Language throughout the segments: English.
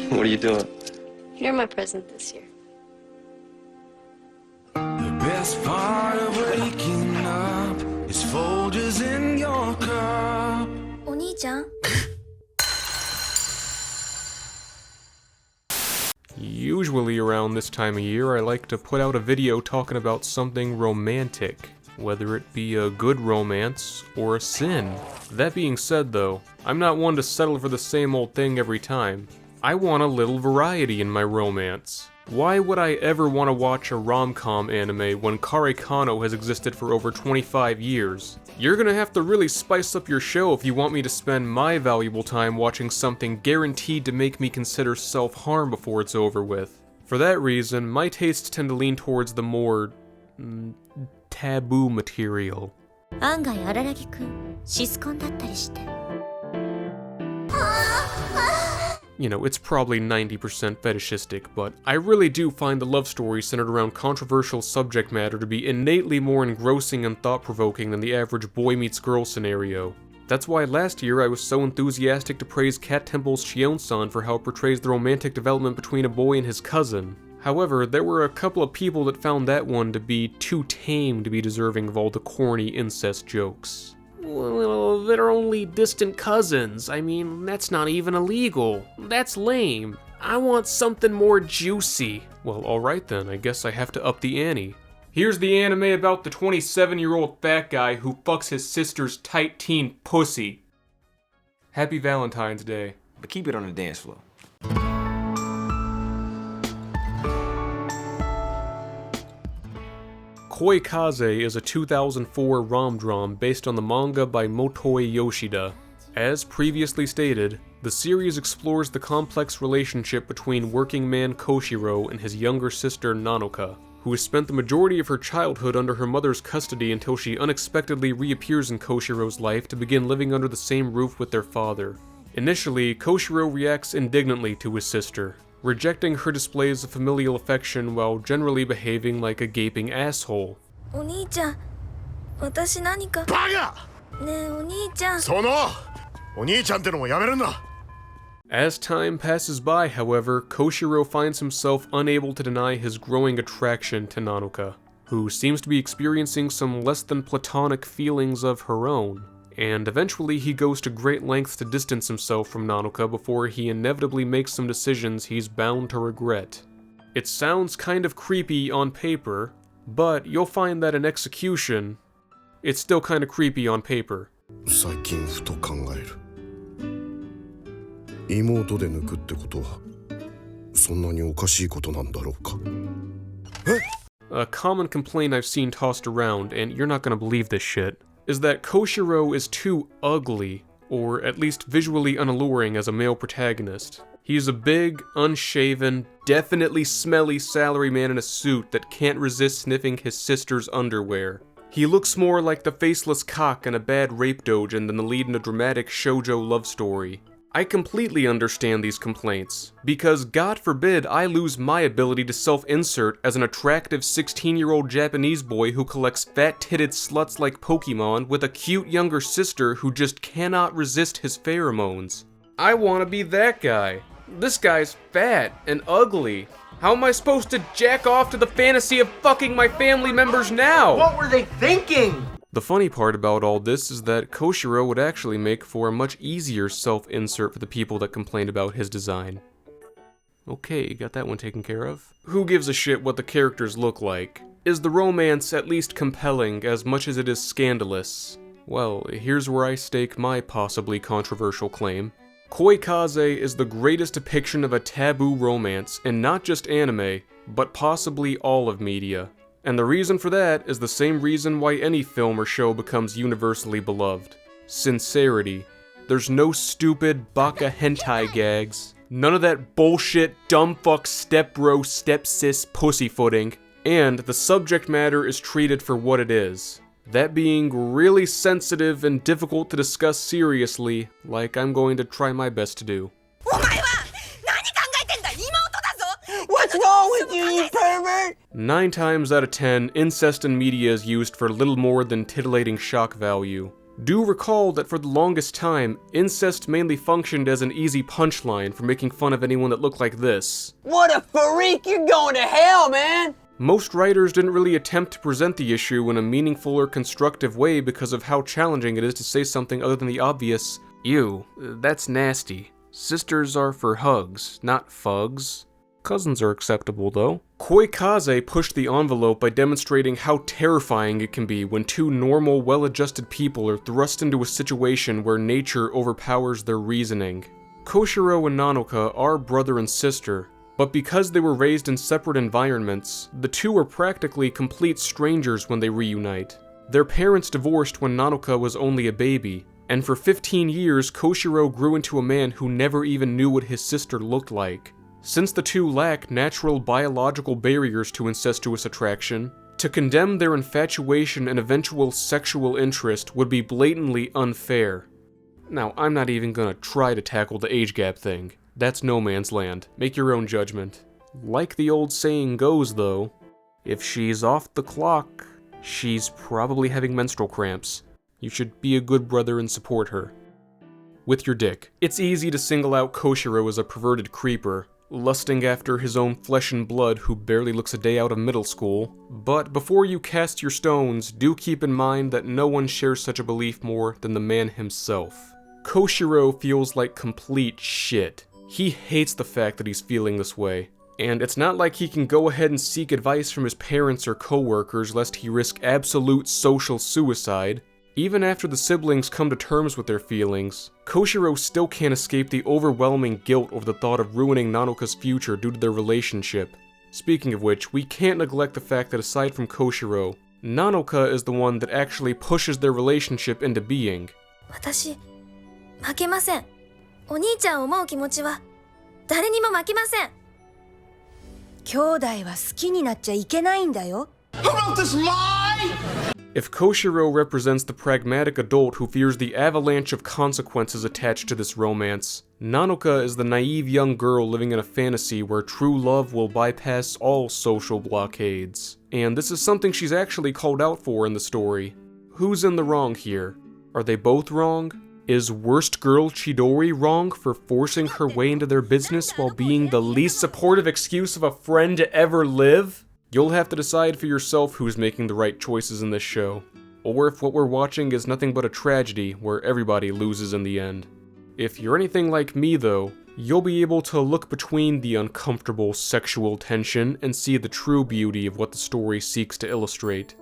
What are you doing? You're my present this year. The best part of waking up is Folgers in your cup. お兄ちゃん Usually around this time of year, I like to put out a video talking about something romantic, whether it be a good romance or a sin. That being said though, I'm not one to settle for the same old thing every time. I want a little variety in my romance. Why would I ever want to watch a rom-com anime when Koi Kaze has existed for over 25 years? You're gonna have to really spice up your show if you want me to spend my valuable time watching something guaranteed to make me consider self-harm before it's over with. For that reason, my tastes tend to lean towards the more... taboo material. 案外荒木くんシスコンだったりして You know, it's probably 90% fetishistic, but I really do find the love story centered around controversial subject matter to be innately more engrossing and thought-provoking than the average boy meets girl scenario. That's why last year I was so enthusiastic to praise Cat Temple's Shion-san for how it portrays the romantic development between a boy and his cousin. However, there were a couple of people that found that one to be too tame to be deserving of all the corny incest jokes. Well, they're only distant cousins. I mean, that's not even illegal. That's lame. I want something more juicy. Well, alright then, I guess I have to up the ante. Here's the anime about the 27-year-old fat guy who fucks his sister's tight teen pussy. Happy Valentine's Day. But keep it on the dance floor. Koi Kaze is a 2004 rom-dram based on the manga by Motoi Yoshida. As previously stated, the series explores the complex relationship between working man Koshiro and his younger sister Nanoka, who has spent the majority of her childhood under her mother's custody until she unexpectedly reappears in Koshiro's life to begin living under the same roof with their father. Initially, Koshiro reacts indignantly to his sister, rejecting her displays of familial affection while generally behaving like a gaping asshole. お兄ちゃん私何かバカねえお兄ちゃんそのお兄ちゃんってのもやめるんだ As time passes by, however, Koshiro finds himself unable to deny his growing attraction to Nanoka, who seems to be experiencing some less than platonic feelings of her own. And eventually he goes to great lengths to distance himself from Nanoka before he inevitably makes some decisions he's bound to regret. It sounds kind of creepy on paper, but you'll find that in execution, it's still kind of creepy on paper. 最近ふと考える妹で抜くってことはそんなにおかしいことなんだろうか A common complaint I've seen tossed around, and you're not gonna believe this shit, is that Koshiro is too ugly, or at least visually unalluring as a male protagonist. He's a big, unshaven, definitely smelly salaryman in a suit that can't resist sniffing his sister's underwear. He looks more like the faceless cock in a bad rape doujin than the lead in a dramatic shoujo love story. I completely understand these complaints, because God forbid I lose my ability to self-insert as an attractive 16-year-old Japanese boy who collects fat-titted sluts like Pokemon with a cute younger sister who just cannot resist his pheromones. I wanna be that guy. This guy's fat and ugly. How am I supposed to jack off to the fantasy of fucking my family members now? What were they thinking? The funny part about all this is that Koshiro would actually make for a much easier self-insert for the people that complained about his design. Okay, got that one taken care of. Who gives a shit what the characters look like? Is the romance at least compelling as much as it is scandalous? Well, here's where I stake my possibly controversial claim. Koi Kaze is the greatest depiction of a taboo romance in not just anime, but possibly all of media. And the reason for that is the same reason why any film or show becomes universally beloved. Sincerity. There's no stupid baka hentai gags. None of that bullshit dumb fuck step bro step sis pussyfooting. And the subject matter is treated for what it is. That being really sensitive and difficult to discuss seriously, like I'm going to try my best to do. What's wrong with you, you pervert? 9 times out of 10, incest in media is used for little more than titillating shock value. Do recall that for the longest time, incest mainly functioned as an easy punchline for making fun of anyone that looked like this. What a freak! You're going to hell, man! Most writers didn't really attempt to present the issue in a meaningful or constructive way because of how challenging it is to say something other than the obvious, ew, that's nasty. Sisters are for hugs, not fugs. Cousins are acceptable though. Koi Kaze pushed the envelope by demonstrating how terrifying it can be when two normal, well-adjusted people are thrust into a situation where nature overpowers their reasoning. Koshiro and Nanoka are brother and sister, but because they were raised in separate environments, the two are practically complete strangers when they reunite. Their parents divorced when Nanoka was only a baby, and for 15 years Koshiro grew into a man who never even knew what his sister looked like. Since the two lack natural biological barriers to incestuous attraction, to condemn their infatuation and eventual sexual interest would be blatantly unfair. Now, I'm not even gonna try to tackle the age gap thing. That's no man's land. Make your own judgment. Like the old saying goes, though, if she's off the clock, she's probably having menstrual cramps. You should be a good brother and support her. With your dick. It's easy to single out Koshiro as a perverted creeper, lusting after his own flesh and blood who barely looks a day out of middle school, but before you cast your stones, do keep in mind that no one shares such a belief more than the man himself. Koshiro feels like complete shit. He hates the fact that he's feeling this way, and it's not like he can go ahead and seek advice from his parents or coworkers lest he risk absolute social suicide. Even after the siblings come to terms with their feelings, Koshiro still can't escape the overwhelming guilt over the thought of ruining Nanoka's future due to their relationship. Speaking of which, we can't neglect the fact that aside from Koshiro, Nanoka is the one that actually pushes their relationship into being. 私、負けません。お兄ちゃんを思う気持ちは誰にも負けません。兄弟は好きになっちゃいけないんだよ。 Who wrote this lie? If Koshiro represents the pragmatic adult who fears the avalanche of consequences attached to this romance, Nanoka is the naive young girl living in a fantasy where true love will bypass all social blockades. And this is something she's actually called out for in the story. Who's in the wrong here? Are they both wrong? Is worst girl Chidori wrong for forcing her way into their business while being the least supportive excuse of a friend to ever live? You'll have to decide for yourself who's making the right choices in this show, or if what we're watching is nothing but a tragedy where everybody loses in the end. If you're anything like me though, you'll be able to look between the uncomfortable sexual tension and see the true beauty of what the story seeks to illustrate.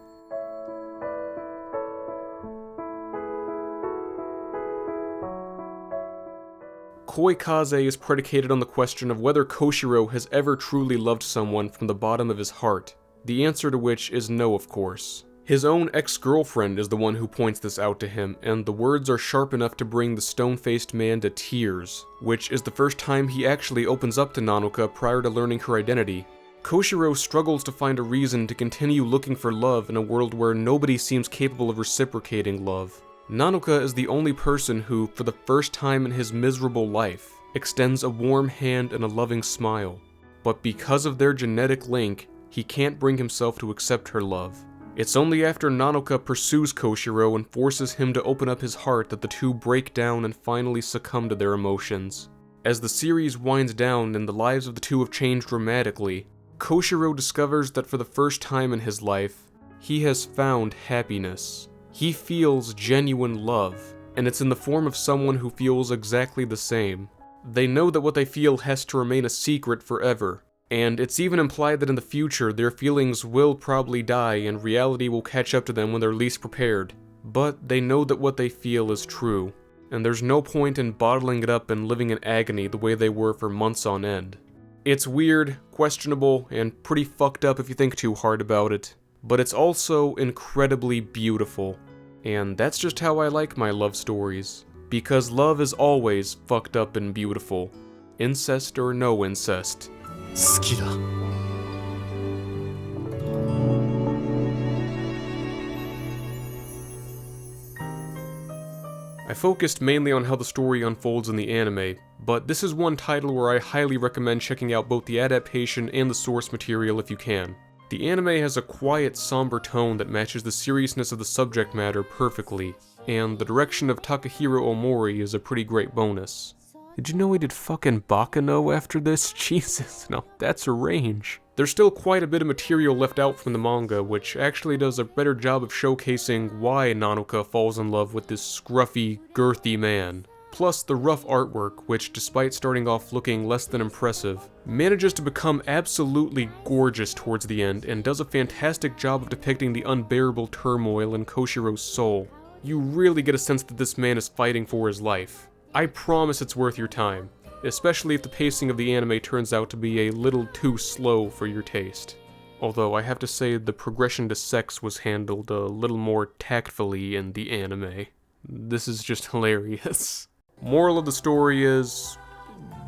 Koi Kaze is predicated on the question of whether Koshiro has ever truly loved someone from the bottom of his heart, the answer to which is no, of course. His own ex-girlfriend is the one who points this out to him, and the words are sharp enough to bring the stone-faced man to tears, which is the first time he actually opens up to Nanoka prior to learning her identity. Koshiro struggles to find a reason to continue looking for love in a world where nobody seems capable of reciprocating love. Nanoka is the only person who, for the first time in his miserable life, extends a warm hand and a loving smile. But because of their genetic link, he can't bring himself to accept her love. It's only after Nanoka pursues Koshiro and forces him to open up his heart that the two break down and finally succumb to their emotions. As the series winds down and the lives of the two have changed dramatically, Koshiro discovers that for the first time in his life, he has found happiness. He feels genuine love, and it's in the form of someone who feels exactly the same. They know that what they feel has to remain a secret forever, and it's even implied that in the future their feelings will probably die and reality will catch up to them when they're least prepared. But they know that what they feel is true, and there's no point in bottling it up and living in agony the way they were for months on end. It's weird, questionable, and pretty fucked up if you think too hard about it, but it's also incredibly beautiful. And that's just how I like my love stories. Because love is always fucked up and beautiful. Incest or no incest. 好きだ。 I focused mainly on how the story unfolds in the anime, but this is one title where I highly recommend checking out both the adaptation and the source material if you can. The anime has a quiet, somber tone that matches the seriousness of the subject matter perfectly, and the direction of Takahiro Omori is a pretty great bonus. Did you know he did fucking Bakano after this? Jesus, no, that's a range. There's still quite a bit of material left out from the manga, which actually does a better job of showcasing why Nanoka falls in love with this scruffy, girthy man. Plus the rough artwork, which despite starting off looking less than impressive, manages to become absolutely gorgeous towards the end and does a fantastic job of depicting the unbearable turmoil in Koshiro's soul. You really get a sense that this man is fighting for his life. I promise it's worth your time, especially if the pacing of the anime turns out to be a little too slow for your taste. Although I have to say the progression to sex was handled a little more tactfully in the anime. This is just hilarious. Moral of the story is,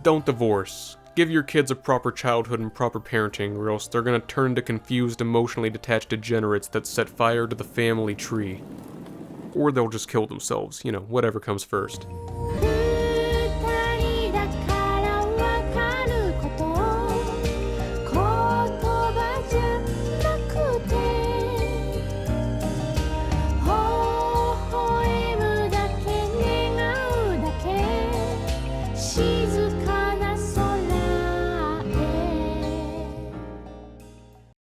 don't divorce. Give your kids a proper childhood and proper parenting, or else they're gonna turn into confused, emotionally detached degenerates that set fire to the family tree. Or they'll just kill themselves, you know, whatever comes first. 二人だからわかること言葉じゃなくて微笑むだけ願うだけ静